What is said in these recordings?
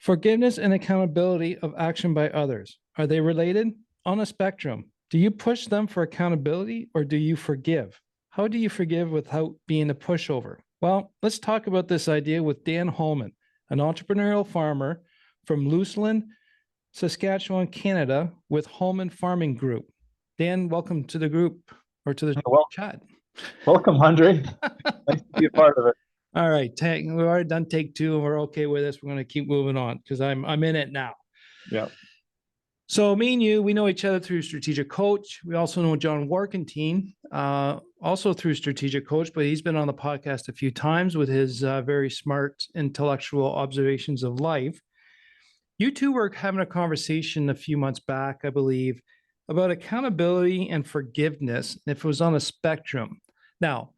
Forgiveness and accountability of action by others. Are they related? On a spectrum. Do you push them for accountability or do you forgive? How do you forgive without being a pushover? Well, let's talk about this idea with Dan Holman, an entrepreneurial farmer from Luseland, Saskatchewan, Canada, with Holman Farming Group. Dan, welcome to the group or to the Well, chat. welcome, Andre. Nice to be a part of it. All right, we've already done take two, and we're okay with this. We're going to keep moving on because I'm in it now. Yeah. So me and you, we know each other through Strategic Coach. We also know John Warkentine, also through Strategic Coach, but he's been on the podcast a few times with his very smart intellectual observations of life. You two were having a conversation a few months back, I believe, about accountability and forgiveness, if it was on a spectrum. Now,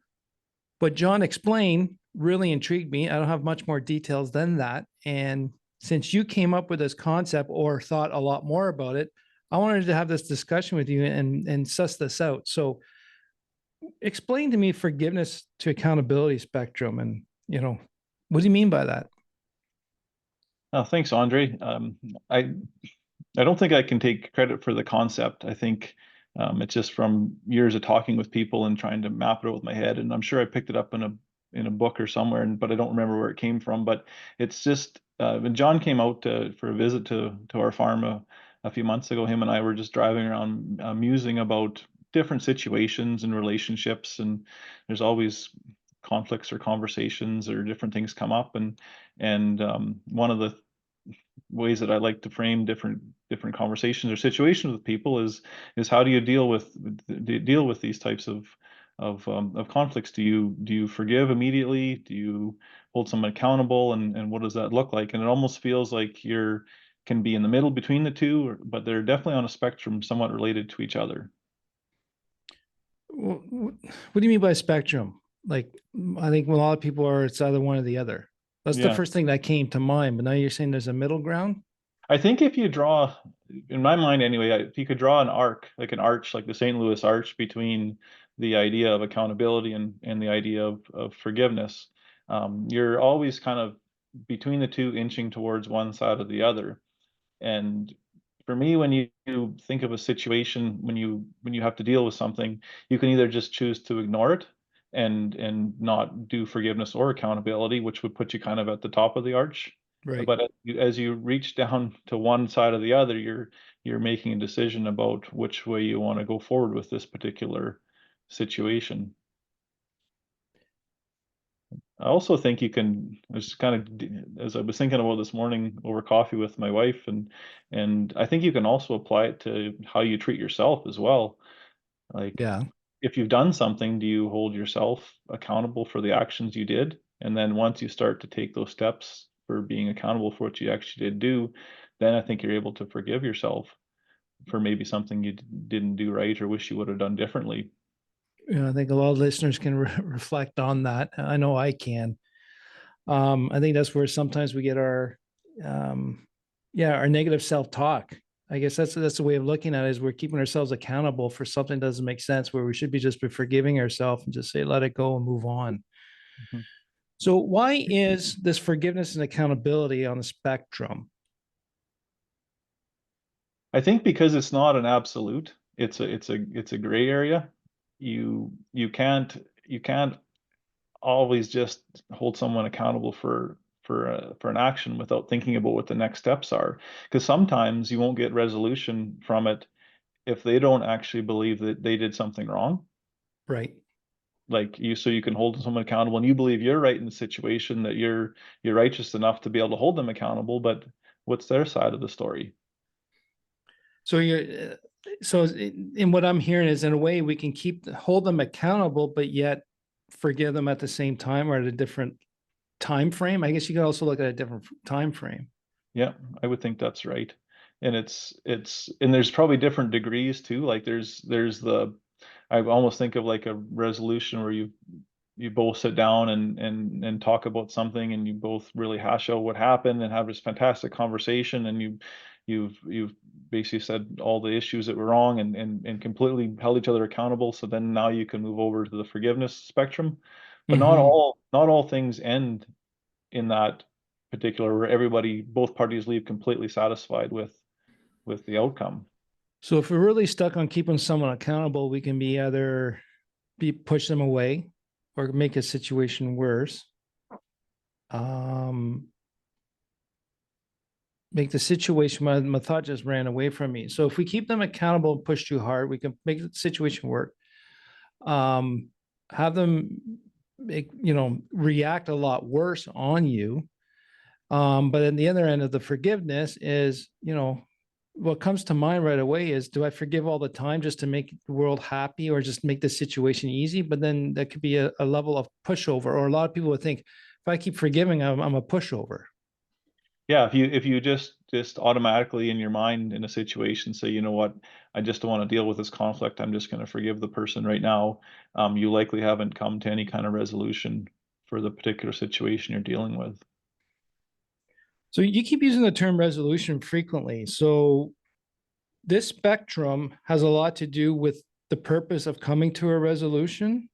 what John explained really intrigued me. I don't have much more details than that. And since you came up with this concept or thought a lot more about it, I wanted to have this discussion with you and suss this out. So explain to me forgiveness to accountability spectrum. And, what do you mean by that? Thanks, Andre. I don't think I can take credit for the concept. I think it's just from years of talking with people and trying to map it out with my head. And I'm sure I picked it up in a book or somewhere, but I don't remember where it came from. But it's just when John came out for a visit to our farm a few months ago, him and I were just driving around musing about different situations and relationships, and there's always conflicts or conversations or different things come up, and one of the ways that I like to frame different conversations or situations with people is how do you deal with these types of conflicts? Do you forgive immediately? Do you hold someone accountable? And what does that look like? And it almost feels like you're can be in the middle between the two, but they're definitely on a spectrum, somewhat related to each other. What do you mean by spectrum? Like, I think a lot of people are, it's either one or the other. That's the Yeah. first thing that came to mind. But now you're saying there's a middle ground? I think if you draw, in my mind anyway, if you could draw an arc, like an arch, like the St. Louis Arch between the idea of accountability and the idea of forgiveness, you're always kind of between the two, inching towards one side or the other. And for me, when you think of a situation, when you have to deal with something, you can either just choose to ignore it and not do forgiveness or accountability, which would put you kind of at the top of the arch. Right. But as you reach down to one side or the other, you're making a decision about which way you want to go forward with this particular situation. I also think you can, it's kind of, as I was thinking about this morning over coffee with my wife, and I think you can also apply it to how you treat yourself as well. Like, Yeah. if you've done something, do you hold yourself accountable for the actions you did? And then once you start to take those steps for being accountable for what you actually did do, then I think you're able to forgive yourself for maybe something you didn't do right or wish you would have done differently. I think a lot of listeners can reflect on that. I know I can. I think that's where sometimes we get um, our negative self-talk. I guess that's the way of looking at it, is we're keeping ourselves accountable for something that doesn't make sense, where we should be just be forgiving ourselves and just say, let it go and move on. Mhm. So why is this forgiveness and accountability on the spectrum? I think because it's not an absolute, it's a gray area. You can't always just hold someone accountable for an action without thinking about what the next steps are. Because sometimes you won't get resolution from it if they don't actually believe that they did something wrong. Right. Like you, so you can hold someone accountable, and you believe you're right in the situation, that you're righteous enough to be able to hold them accountable. But what's their side of the story? So in what I'm hearing is, in a way, we can hold them accountable, but yet forgive them at the same time or at a different time frame. I guess you could also look at a different time frame. Yeah, I would think that's right. And and there's probably different degrees too. Like there's the I almost think of like a resolution where you both sit down and talk about something, and you both really hash out what happened and have this fantastic conversation, and you've basically said all the issues that were wrong, and completely held each other accountable. So then now you can move over to the forgiveness spectrum. But Mm-hmm. not all things end in that particular, where both parties leave completely satisfied with the outcome. So if we're really stuck on keeping someone accountable, we can be either push them away or make a situation worse. Make the situation, my thought just ran away from me. So if we keep them accountable and push too hard, we can make the situation work. Have them react a lot worse on you. But then the other end of the forgiveness is, what comes to mind right away is, do I forgive all the time just to make the world happy or just make the situation easy? But then that could be a level of pushover, or a lot of people would think, if I keep forgiving, I'm a pushover. Yeah, if you just automatically in your mind in a situation say, you know what, I just don't want to deal with this conflict, I'm just going to forgive the person right now, you likely haven't come to any kind of resolution for the particular situation you're dealing with. So you keep using the term resolution frequently. So this spectrum has a lot to do with the purpose of coming to a resolution.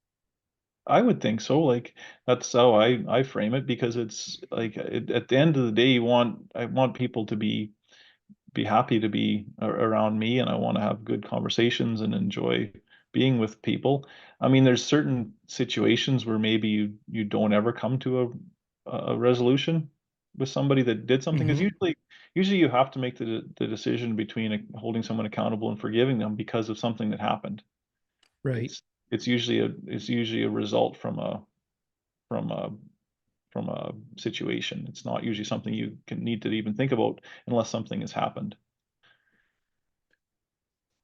I would think so. Like that's how I frame it, because it's like at the end of the day, I want people to be happy to be around me, and I want to have good conversations and enjoy being with people. I mean, there's certain situations where maybe you don't ever come to a resolution with somebody that did something, because usually you have to make the decision between holding someone accountable and forgiving them because of something that happened. Right. It's usually a result from from a a situation. It's not usually something you can need to even think about unless something has happened.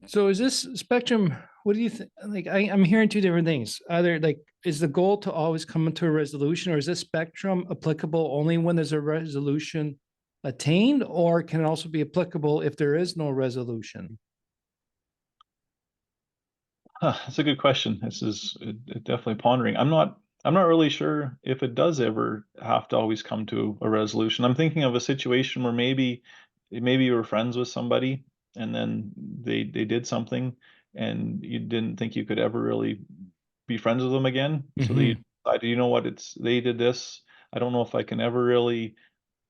So is this spectrum, what do you think? Like, I'm hearing two different things. Either like, is the goal to always come into a resolution, or is this spectrum applicable only when there's a resolution attained, or can it also be applicable if there is no resolution? That's a good question. This is definitely pondering. I'm not really sure if it does ever have to always come to a resolution. I'm thinking of a situation where maybe you were friends with somebody, and then they did something, and you didn't think you could ever really be friends with them again. So they decided, you know what, they did this. I don't know if I can ever really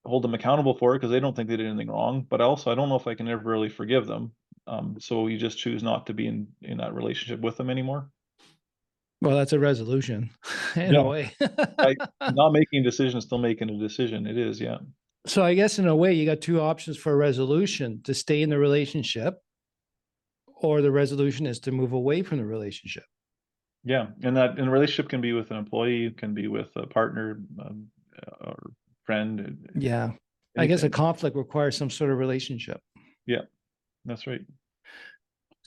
hold them accountable for it because they don't think they did anything wrong. But also, I don't know if I can ever really forgive them. So you just choose not to be in that relationship with them anymore. Well, that's a resolution in a Yeah, way. not making a decision, still making a decision. It is, yeah. So I guess in a way, you got two options for a resolution: to stay in the relationship, or the resolution is to move away from the relationship. Yeah, and a relationship can be with an employee, can be with a partner, or friend, Yeah. I guess a anything. conflict requires some sort of relationship. Yeah, that's right.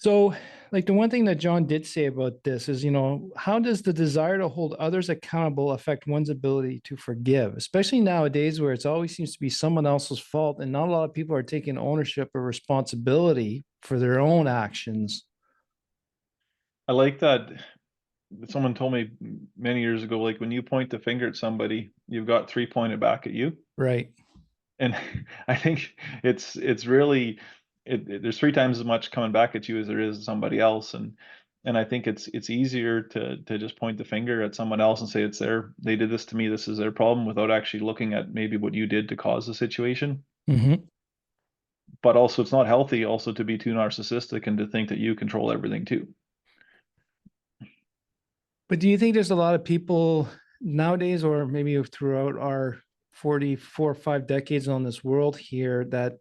So, like, the one thing that John did say about this is, how does the desire to hold others accountable affect one's ability to forgive, especially nowadays where it always seems to be someone else's fault and not a lot of people are taking ownership or responsibility for their own actions? I like that. Someone told me many years ago, like when you point the finger at somebody, you've got three pointed back at you. Right. And I think it's really there's three times as much coming back at you as there is somebody else, and I think it's easier to just point the finger at someone else and say they did this to me, this is their problem, without actually looking at maybe what you did to cause the situation. But also, it's not healthy also to be too narcissistic and to think that you control everything too. But do you think there's a lot of people nowadays, or maybe throughout our 44 or 5 decades on this world here, that,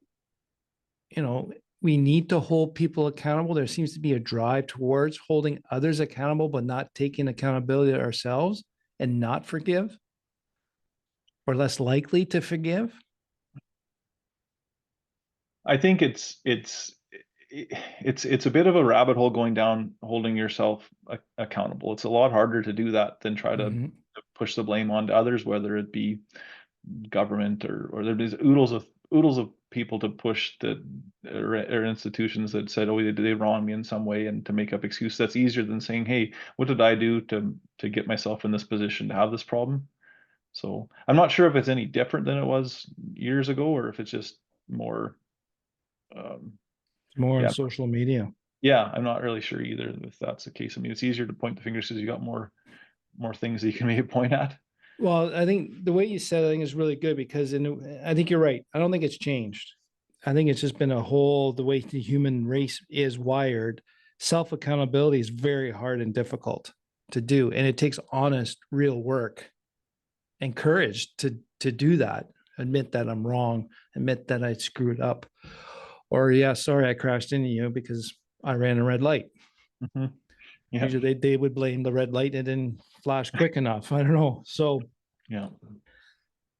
we need to hold people accountable? There seems to be a drive towards holding others accountable, but not taking accountability ourselves, and not forgive, or less likely to forgive. I think it's a bit of a rabbit hole going down holding yourself accountable. It's a lot harder to do that than try to push the blame onto others, whether it be government or there's oodles of people to push or institutions that said, oh, they wronged me in some way, and to make up excuses. That's easier than saying, hey, what did I do to get myself in this position to have this problem? So I'm not sure if it's any different than it was years ago, or if it's just more um, More on yeah, social media. yeah, I'm not really sure either if that's the case. I mean, it's easier to point the fingers because you got more things that you can maybe point at. Well, I think the way you said it, I think is really good because I think you're right. I don't think it's changed. I think it's just been the way the human race is wired. Self accountability is very hard and difficult to do. And it takes honest, real work and courage to do that. Admit that I'm wrong, admit that I screwed up. Or, yeah, sorry, I crashed into you because I ran a red light. Mhm. Yeah, Usually they would blame the red light and it didn't flash quick enough. I don't know. So, yeah.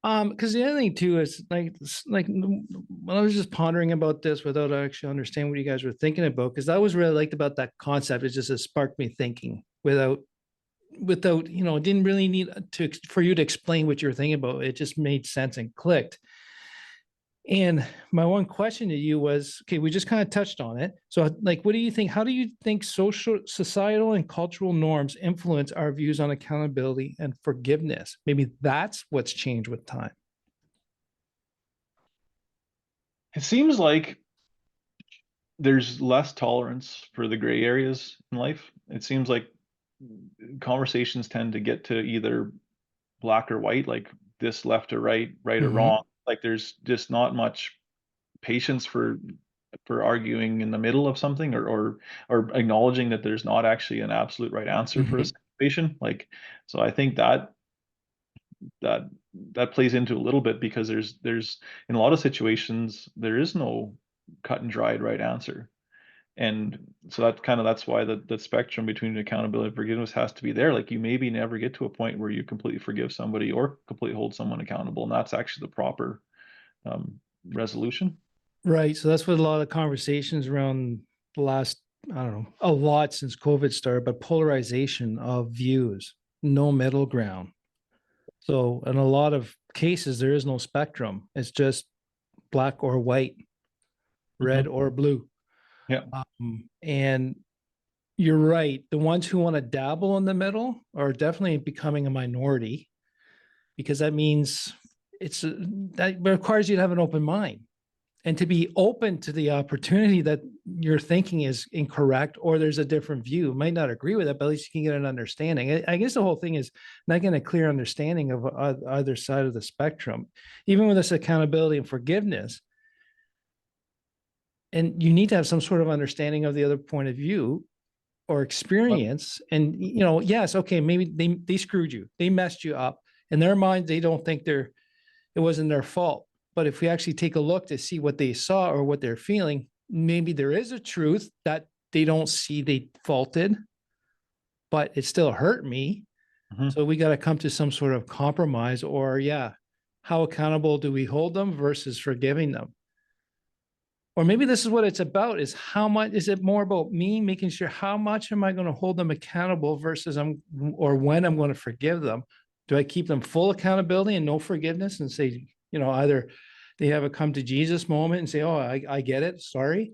because the other thing too is when I was just pondering about this without actually understanding what you guys were thinking about, because I was really liked about that concept. It just it sparked me thinking without it didn't really need to for you to explain what you're thinking about. It just made sense and clicked. And my one question to you was, okay, we just kind of touched on it. So, like, what do you think? How do you think societal, and cultural norms influence our views on accountability and forgiveness? Maybe that's what's changed with time. It seems like there's less tolerance for the gray areas in life. It seems like conversations tend to get to either black or white, like this left or right, right or Mm-hmm. wrong. Like there's just not much patience for arguing in the middle of something, or acknowledging that there's not actually an absolute right answer for a Mm-hmm. situation. Like, so I think that that plays into a little bit, because there's in a lot of situations there is no cut and dried right answer. And so that's why the spectrum between accountability and forgiveness has to be there. Like, you maybe never get to a point where you completely forgive somebody or completely hold someone accountable, and that's actually the proper um, resolution. Right. So that's what a lot of conversations around the last, I don't know, a lot since COVID started, but polarization of views, no middle ground. So in a lot of cases, there is no spectrum. It's just black or white, red Hmm. or blue. Yeah. And you're right. The ones who want to dabble in the middle are definitely becoming a minority, because that means that requires you to have an open mind and to be open to the opportunity that your thinking is incorrect or there's a different view. Might not agree with it, but at least you can get an understanding. I guess the whole thing is not getting a clear understanding of either side of the spectrum. Even with this accountability and forgiveness, and you need to have some sort of understanding of the other point of view or But experience. And yes, okay, maybe they screwed you, they messed you up. In their mind, they don't think it wasn't their fault. But if we actually take a look to see what they saw or what they're feeling, maybe there is a truth that they don't see they faulted, but it still hurt me. mhm. So we got to come to some sort of compromise, or, yeah, how accountable do we hold them versus forgiving them? Or maybe this is what it's about, is how much is it more about me making sure how much am I going to hold them accountable versus or when I'm going to forgive them? Do I keep them full accountability and no forgiveness and say, either they have a come to Jesus moment and say, oh, I get it, sorry.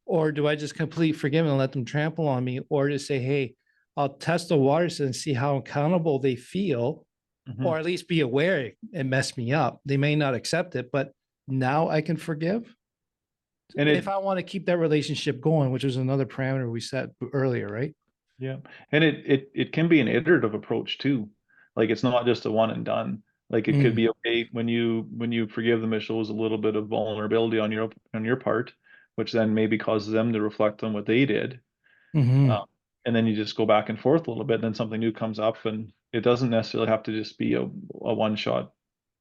Or do I just completely forgive them and let them trample on me? Or just say, hey, I'll test the waters and see how accountable they feel, or Mhm. at least be aware it messed me up. They may not accept it, but now I can forgive And if it, I want to keep that relationship going, which was another parameter we set earlier, right? yeah, and it can be an iterative approach too. Like, it's not just a one and done. Like, it could Mm. be okay when you forgive them, it shows a little bit of vulnerability on your part, which then maybe causes them to reflect on what they did. Hmm. Um, and then you just go back and forth a little bit, and then something new comes up, and it doesn't necessarily have to just be a one shot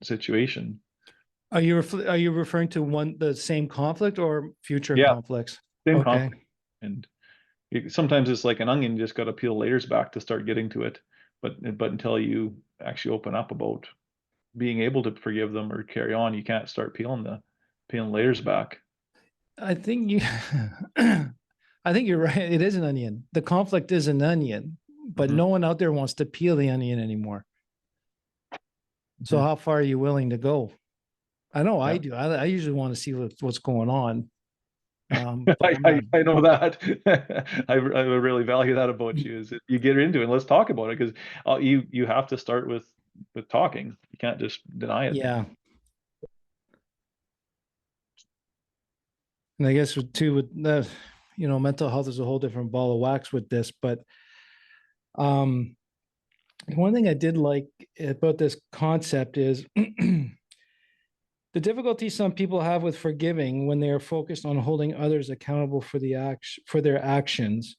situation. Are you referring to the same conflict or future Yeah, conflicts? same Okay. conflict. And sometimes it's like an onion, you just got to peel layers back to start getting to it. But until you actually open up about being able to forgive them or carry on, you can't start peeling layers back. I think you I think you're right. It is an onion. The conflict is an onion, but Hmm. no one out there wants to peel the onion anymore. So Hmm. how far are you willing to go? I know I Yeah, do. I usually want to see what's going on. But I, I'm I not. I know that. I really value that about you, is that you get into it and let's talk about it, because you have to start with talking. You can't just deny it. Yeah. And I guess too with the, mental health is a whole different ball of wax with this, but um One thing I did like about this concept is the difficulty some people have with forgiving when they are focused on holding others accountable for their actions.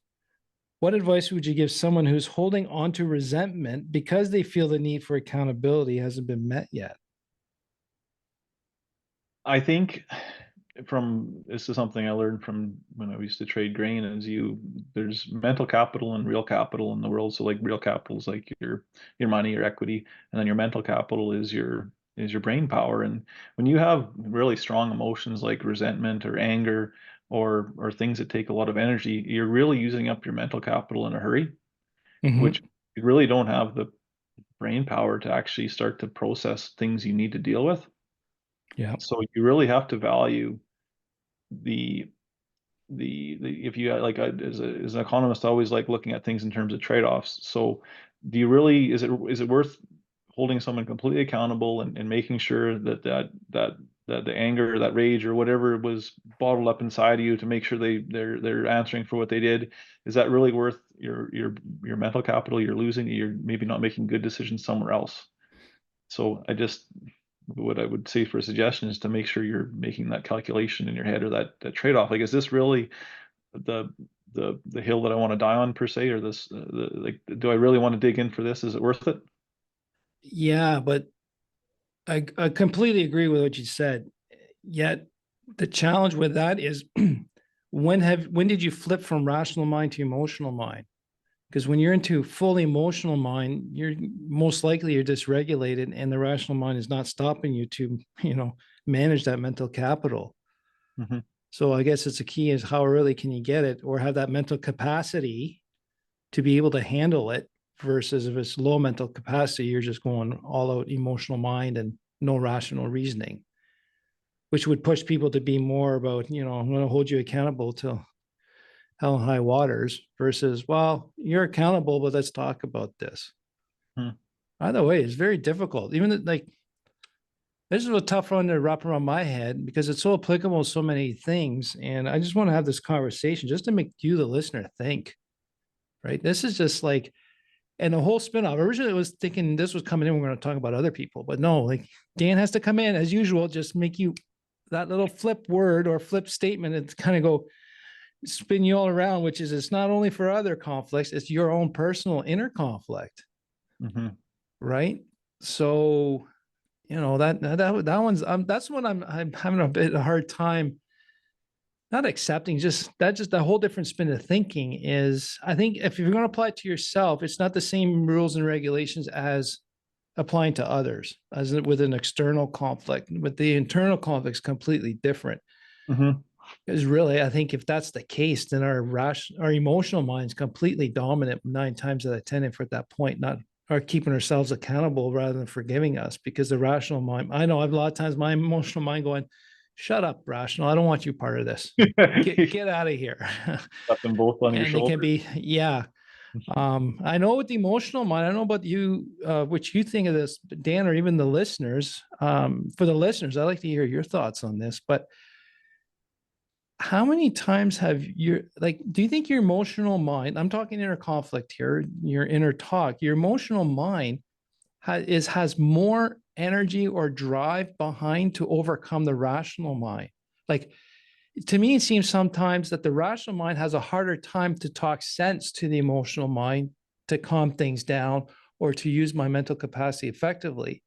What advice would you give someone who's holding on to resentment because they feel the need for accountability hasn't been met yet? I think this is something I learned from when I used to trade grain, is there's mental capital and real capital in the world. So like real capital is like your money, your equity, and then your mental capital is your brain power. And when you have really strong emotions like resentment or anger or things that take a lot of energy, you're really using up your mental capital in a hurry, which Mm-hmm. you really don't have the brain power to actually start to process things you need to deal with. Yeah. So you really have to value the the if you like as an economist, I always like looking at things in terms of trade-offs. So do you really, is it worth holding someone completely accountable and making sure that the anger, that rage, or whatever was bottled up inside of you, to make sure they're answering for what they did, is that really worth your mental capital you're losing? You're maybe not making good decisions somewhere else. So what I would say for a suggestion is to make sure you're making that calculation in your head, or that trade-off. Like, is this really the the hill that I want to die on, per se, or like, do I really want to dig in for this? Is it worth it? Yeah, but I completely agree with what you said. Yet the challenge with that is when did you flip from rational mind to emotional mind? Because when you're into full emotional mind, you're most likely you're dysregulated, and the rational mind is not stopping you to, manage that mental capital. Hmm. So I guess it's a key is how early can you get it or have that mental capacity to be able to handle it versus if it's low mental capacity, you're just going all out emotional mind and no rational reasoning, which would push people to be more about, I'm going to hold you accountable till hell and high waters versus, well, you're accountable, but let's talk about this. Hmm. Either way, it's very difficult. Even like this is a tough one to wrap around my head because it's so applicable to so many things. And I just want to have this conversation just to make you, the listener, think, right? This is just like, and the whole spinoff. Originally, I was thinking this was coming in. We're going to talk about other people, but no, like Dan has to come in as usual, just make you that little flip word or flip statement and kind of go spin you all around, which is it's not only for other conflicts, it's your own personal inner conflict, Hmm. right? So, that one's that's what I'm having a bit of a hard time not accepting. Just a whole different spin of thinking is I think if you're going to apply it to yourself, it's not the same rules and regulations as applying to others as with an external conflict. But the internal conflict is completely different. Hmm. Because really, I think if that's the case, then our emotional mind is completely dominant 9 times out of 10. If we're at that point, not are keeping ourselves accountable rather than forgiving us, because the rational mind, I know I've a lot of times my emotional mind going, shut up, rational. I don't want you part of this. Get out of here. Got them both on your And it can shoulders. be, yeah. I know with the emotional mind, I don't know about you, what you think of this, Dan, or even the listeners. For the listeners, I'd like to hear your thoughts on this, but how many times have you like do you think your emotional mind, I'm talking inner conflict here, your inner talk, your emotional mind has more energy or drive behind to overcome the rational mind? Like, to me it seems sometimes that the rational mind has a harder time to talk sense to the emotional mind to calm things down or to use my mental capacity effectively.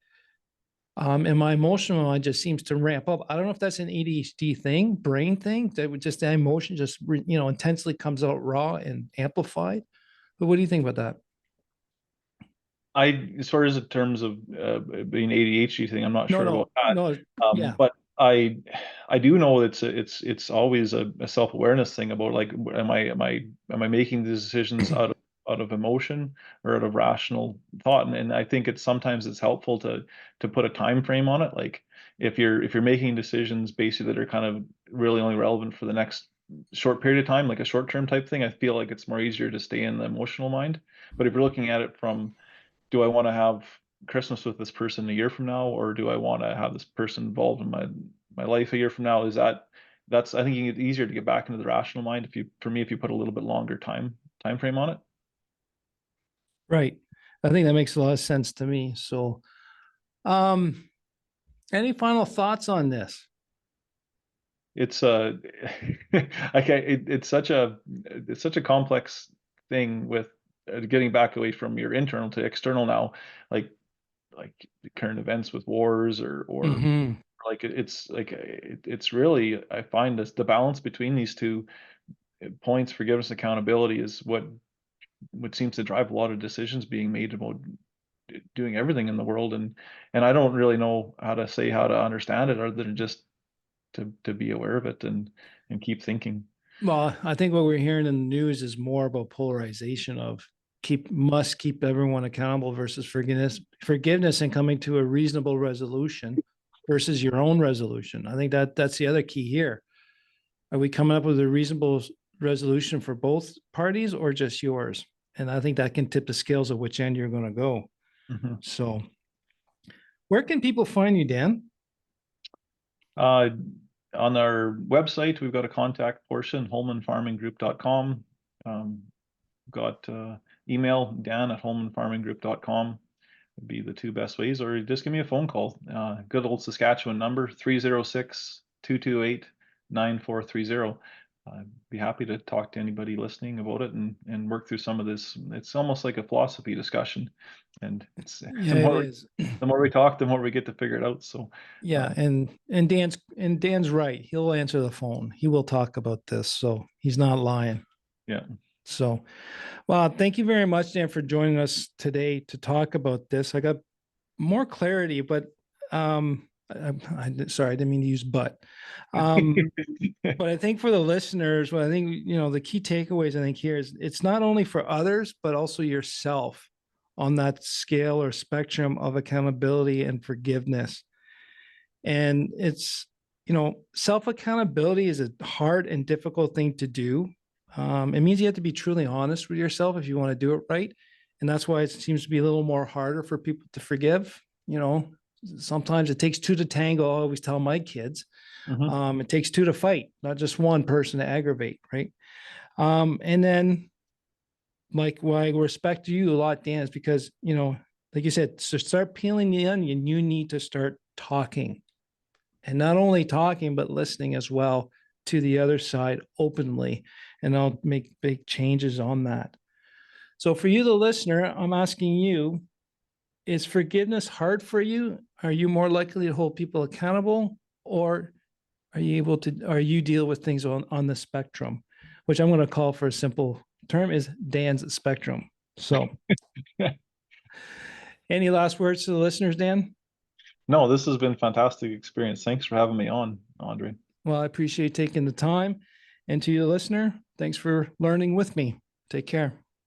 And my emotional mind just seems to ramp up. I don't know if that's an ADHD thing, brain thing, that would just, the emotion just, intensely comes out raw and amplified. But what do you think about that? As far as in terms of being ADHD thing, I'm not No, sure about no, that. no. Yeah, But I do know it's always a self-awareness thing about, like, am I making these decisions out of emotion or out of rational thought? And I think sometimes it's helpful to put a time frame on it. Like, if you're making decisions basically that are kind of really only relevant for the next short period of time, like a short-term type thing, I feel like it's more easier to stay in the emotional mind. But if you're looking at it from, do I want to have Christmas with this person a year from now, or do I want to have this person involved in my life a year from now? That's, I think, it's easier to get back into the rational mind, for me, if you put a little bit longer time frame on it. right. I think that makes a lot of sense to me. So, any final thoughts on this? It's it's such a complex thing with getting back away from your internal to external now, like the current events with wars or Hmm. like it's really, I find this, the balance between these two points, forgiveness and accountability, is what seems to drive a lot of decisions being made about doing everything in the world. And I don't really know how to understand it, other than just to be aware of it and keep thinking. Well, I think what we're hearing in the news is more about polarization of must keep everyone accountable versus forgiveness and coming to a reasonable resolution versus your own resolution. I think that's the other key here. Are we coming up with a reasonable resolution for both parties or just yours? And I think that can tip the scales of which end you're going to go. Mhm. So, where can people find you, Dan? Uh, on our website, we've got a contact portion, holmanfarminggroup.com. Got email, dan@holmanfarminggroup.com would be the two best ways, or just give me a phone call. Good old Saskatchewan number, 306-228-9430. I'd be happy to talk to anybody listening about it and work through some of this. It's almost like a philosophy discussion, and it's Yeah, it is. the more we talk, the more we get to figure it out. So Yeah, and Dan's right. He'll answer the phone. He will talk about this, so he's not lying. yeah. So, well, thank you very much, Dan, for joining us today to talk about this. I got more clarity, but sorry, I didn't mean to use but. But I think for the listeners, what I think, the key takeaways I think here is it's not only for others, but also yourself on that scale or spectrum of accountability and forgiveness. And it's, self accountability is a hard and difficult thing to do. It means you have to be truly honest with yourself if you want to do it right. And that's why it seems to be a little more harder for people to forgive. Sometimes it takes two to tango. I always tell my kids, Mhm. it takes two to fight, not just one person to aggravate. Right. And then, like, why I respect you a lot, Dan, is because, like you said, to start peeling the onion, you need to start talking, and not only talking, but listening as well to the other side openly. And I'll make big changes on that. So for you, the listener, I'm asking you, is forgiveness hard for you? Are you more likely to hold people accountable, or are you deal with things on the spectrum, which I'm going to call, for a simple term, is Dan's spectrum. So any last words to the listeners, Dan? No, this has been a fantastic experience. Thanks for having me on, Andre. Well, I appreciate taking the time. And to you, the listener, thanks for learning with me. Take care.